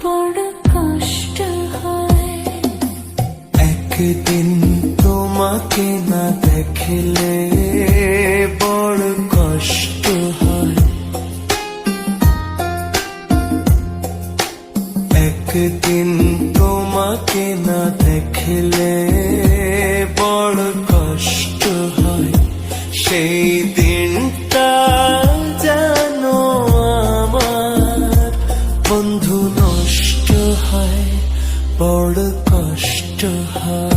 বড় কষ্ট হয়। একদিন তোমাকে না দেখলে বড় কষ্ট হয়। একদিন তোমাকে না দেখলে বড় কষ্ট হয়। সেই দিনটা যেন আমার বন্ধু নষ্ট হয়, বড় কষ্ট হয়।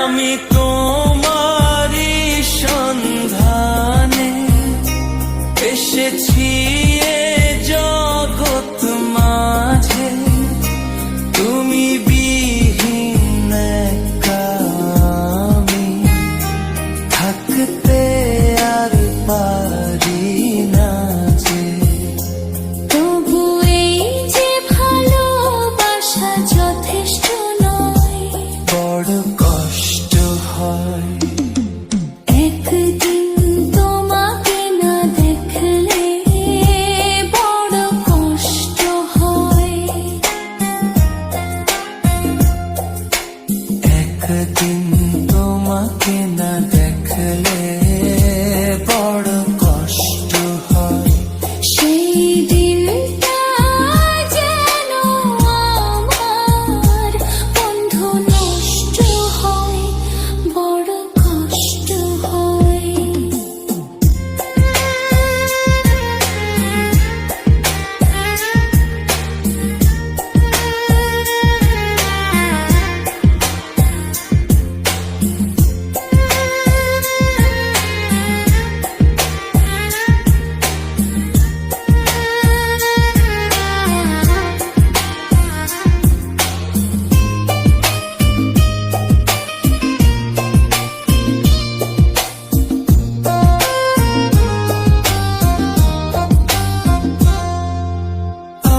আমি তোমারই সন্ধানে এসেছি এ জগৎ মাঝে, তুমি বিহীন একা আমি থাকতে আর পারি না যে। তবু এই যে ভালোবাসা যথেষ্ট নয়, বড় কষ্ট হয়। একদিন তোমাকে না দেখলে বড় কষ্ট হয়। একদিন তোমাকে না দেখলে বড় কষ্ট হয়। সেই দিনটা যেন আমার বন্ধু নষ্ট হয়, বড় কষ্ট হয়।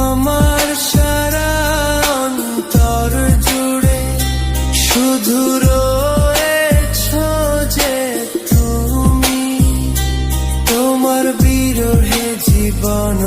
আমার সারা অন্তর জুড়ে শুধু রয়েছো যে তুমি, তোমার বিরহে জীবন